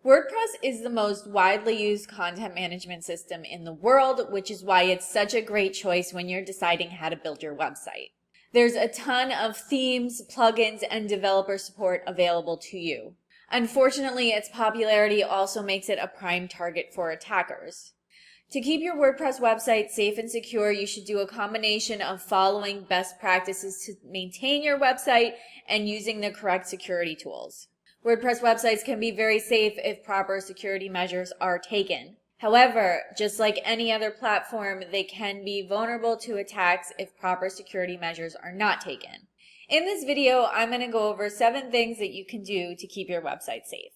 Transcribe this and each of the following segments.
WordPress is the most widely used content management system in the world, which is why it's such a great choice when you're deciding how to build your website. There's a ton of themes, plugins, and developer support available to you. Unfortunately, its popularity also makes it a prime target for attackers. To keep your WordPress website safe and secure, you should do a combination of following best practices to maintain your website and using the correct security tools. WordPress websites can be very safe if proper security measures are taken. However, just like any other platform, they can be vulnerable to attacks if proper security measures are not taken. In this video, I'm going to go over 7 things that you can do to keep your website safe.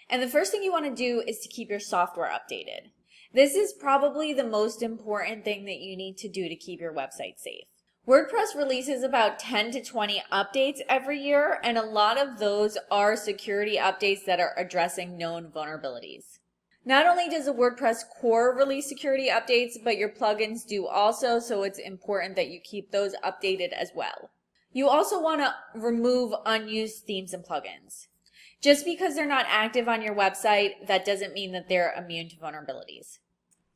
And the first thing you want to do is to keep your software updated. This is probably the most important thing that you need to do to keep your website safe. WordPress releases about 10 to 20 updates every year, and a lot of those are security updates that are addressing known vulnerabilities. Not only does the WordPress core release security updates, but your plugins do also, so it's important that you keep those updated as well. You also want to remove unused themes and plugins. Just because they're not active on your website, that doesn't mean that they're immune to vulnerabilities.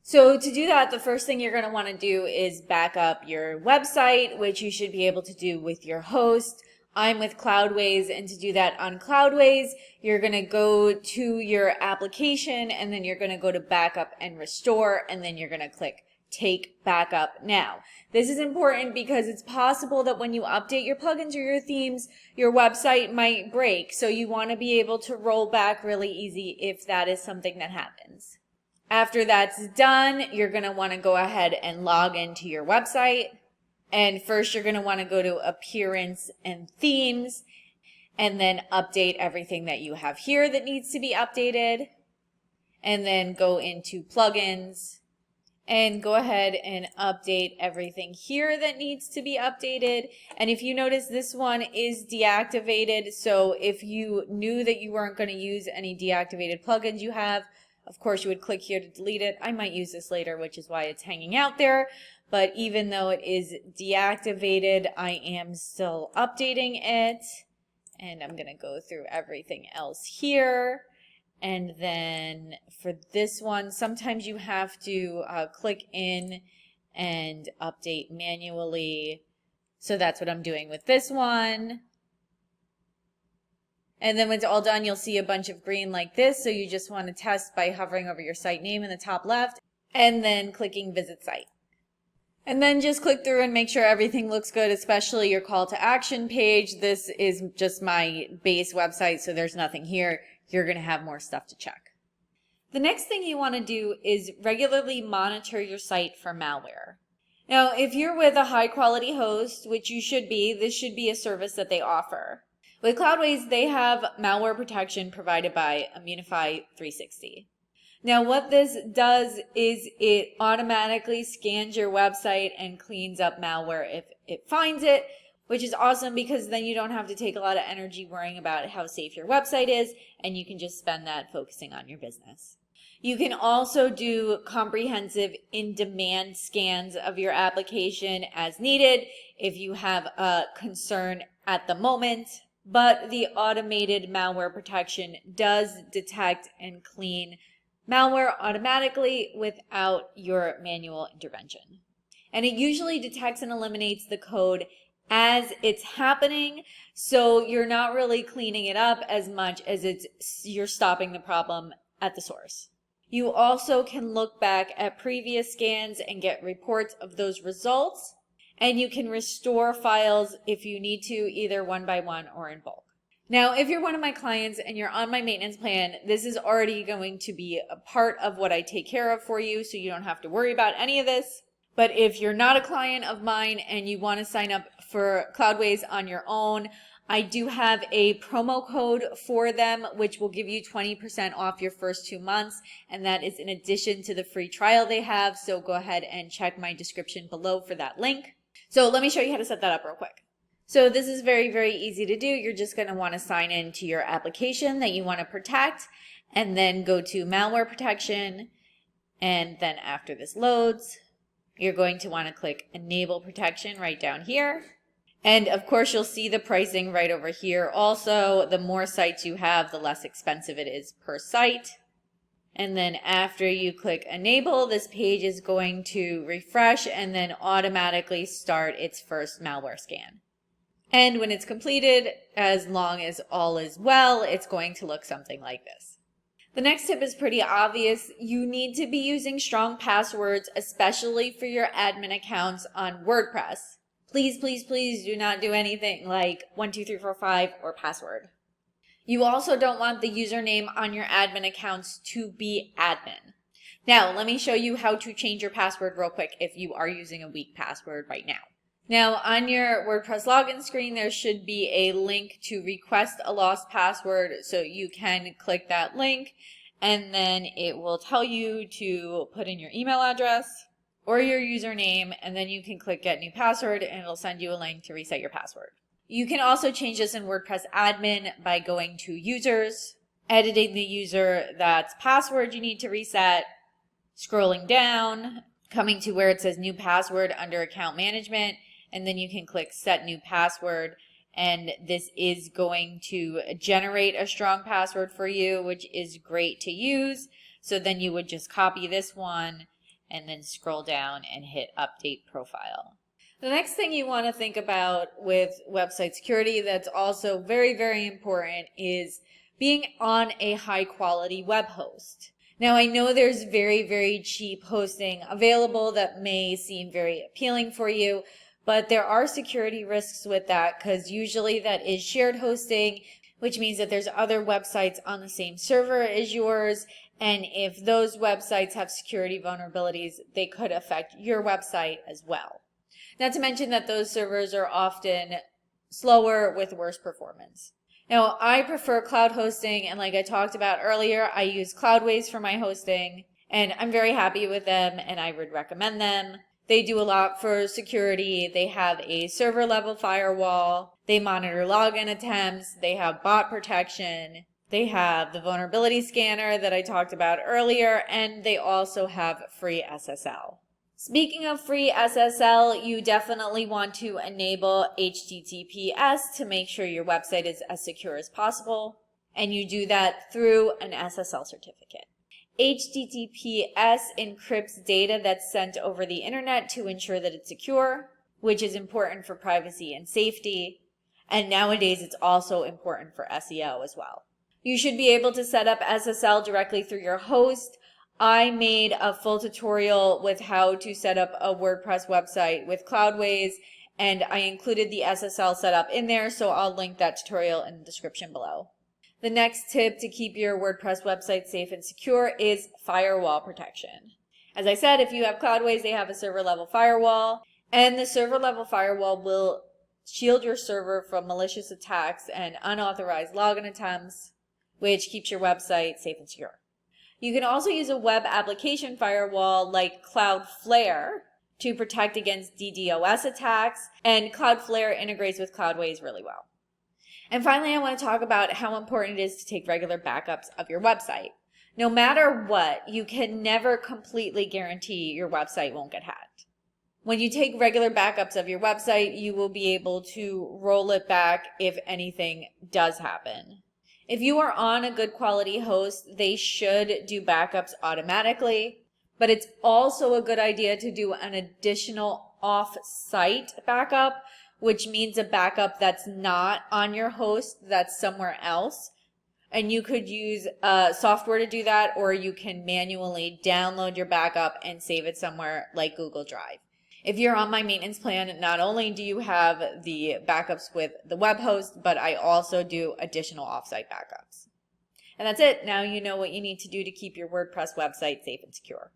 So to do that, the first thing you're going to want to do is back up your website, which you should be able to do with your host. I'm with Cloudways, and to do that on Cloudways, you're going to go to your application, and then you're going to go to Backup and Restore, and then you're going to click Take Backup Now. This is important because it's possible that when you update your plugins or your themes, your website might break. So you want to be able to roll back really easy if that is something that happens. After that's done, you're going to want to go ahead and log into your website. And first you're going to want to go to Appearance and Themes, and then update everything that you have here that needs to be updated. And then go into Plugins and go ahead and update everything here that needs to be updated. And if you notice, this one is deactivated. So if you knew that you weren't going to use any deactivated plugins you have, of course, you would click here to delete it. I might use this later, which is why it's hanging out there. But even though it is deactivated, I am still updating it. And I'm going to go through everything else here. And then for this one, sometimes you have to click in and update manually. So that's what I'm doing with this one. And then when it's all done, you'll see a bunch of green like this. So you just want to test by hovering over your site name in the top left and then clicking Visit Site. And then just click through and make sure everything looks good, especially your call to action page. This is just my base website, so there's nothing here. You're going to have more stuff to check. The next thing you want to do is regularly monitor your site for malware. Now, if you're with a high quality host, which you should be, this should be a service that they offer. With Cloudways, they have malware protection provided by Immunify 360. Now, what this does is it automatically scans your website and cleans up malware if it finds it, which is awesome because then you don't have to take a lot of energy worrying about how safe your website is, and you can just spend that focusing on your business. You can also do comprehensive in-demand scans of your application as needed if you have a concern at the moment. But the automated malware protection does detect and clean malware automatically without your manual intervention. And it usually detects and eliminates the code as it's happening, so you're not really cleaning it up as much as you're stopping the problem at the source. You also can look back at previous scans and get reports of those results. And you can restore files if you need to, either one by one or in bulk. Now, if you're one of my clients and you're on my maintenance plan, this is already going to be a part of what I take care of for you, so you don't have to worry about any of this. But if you're not a client of mine and you want to sign up for Cloudways on your own, I do have a promo code for them, which will give you 20% off your first 2 months. And that is in addition to the free trial they have. So go ahead and check my description below for that link. So let me show you how to set that up real quick. So this is very, very easy to do. You're just going to want to sign in to your application that you want to protect, and then go to Malware Protection. And then after this loads, you're going to want to click Enable Protection right down here. And of course, you'll see the pricing right over here. Also, the more sites you have, the less expensive it is per site. And then after you click enable, this page is going to refresh and then automatically start its first malware scan. And when it's completed, as long as all is well, it's going to look something like this. The next tip is pretty obvious. You need to be using strong passwords, especially for your admin accounts on WordPress. Please, please, please do not do anything like 12345 or password. You also don't want the username on your admin accounts to be admin. Now, let me show you how to change your password real quick if you are using a weak password right now. Now, on your WordPress login screen, there should be a link to request a lost password, so you can click that link, and then it will tell you to put in your email address or your username, and then you can click Get New Password, and it'll send you a link to reset your password. You can also change this in WordPress admin by going to Users, editing the user that's password you need to reset, scrolling down, coming to where it says New Password under Account Management, and then you can click Set New Password, and this is going to generate a strong password for you, which is great to use. So then you would just copy this one and then scroll down and hit Update Profile. The next thing you want to think about with website security that's also very, very important is being on a high quality web host. Now, I know there's very, very cheap hosting available that may seem very appealing for you, but there are security risks with that because usually that is shared hosting, which means that there's other websites on the same server as yours. And if those websites have security vulnerabilities, they could affect your website as well. Not to mention that those servers are often slower with worse performance. Now, I prefer cloud hosting, and like I talked about earlier, I use Cloudways for my hosting, and I'm very happy with them, and I would recommend them. They do a lot for security. They have a server level firewall. They monitor login attempts. They have bot protection. They have the vulnerability scanner that I talked about earlier, and they also have free SSL. Speaking of free SSL, you definitely want to enable HTTPS to make sure your website is as secure as possible, and you do that through an SSL certificate. HTTPS encrypts data that's sent over the internet to ensure that it's secure, which is important for privacy and safety, and nowadays it's also important for SEO as well. You should be able to set up SSL directly through your host. I made a full tutorial with how to set up a WordPress website with Cloudways, and I included the SSL setup in there, so I'll link that tutorial in the description below. The next tip to keep your WordPress website safe and secure is firewall protection. As I said, if you have Cloudways, they have a server level firewall, and the server level firewall will shield your server from malicious attacks and unauthorized login attempts, which keeps your website safe and secure. You can also use a web application firewall like Cloudflare to protect against DDoS attacks, and Cloudflare integrates with Cloudways really well. And finally, I want to talk about how important it is to take regular backups of your website. No matter what, you can never completely guarantee your website won't get hacked. When you take regular backups of your website, you will be able to roll it back if anything does happen. If you are on a good quality host, they should do backups automatically, but it's also a good idea to do an additional off-site backup, which means a backup that's not on your host, that's somewhere else. And you could use software to do that, or you can manually download your backup and save it somewhere like Google Drive. If you're on my maintenance plan, not only do you have the backups with the web host, but I also do additional offsite backups. And that's it. Now you know what you need to do to keep your WordPress website safe and secure.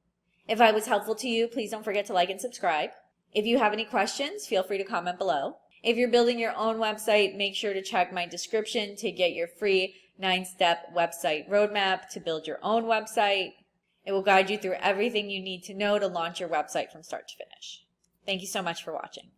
If I was helpful to you, please don't forget to like and subscribe. If you have any questions, feel free to comment below. If you're building your own website, make sure to check my description to get your free 9-step website roadmap to build your own website. It will guide you through everything you need to know to launch your website from start to finish. Thank you so much for watching.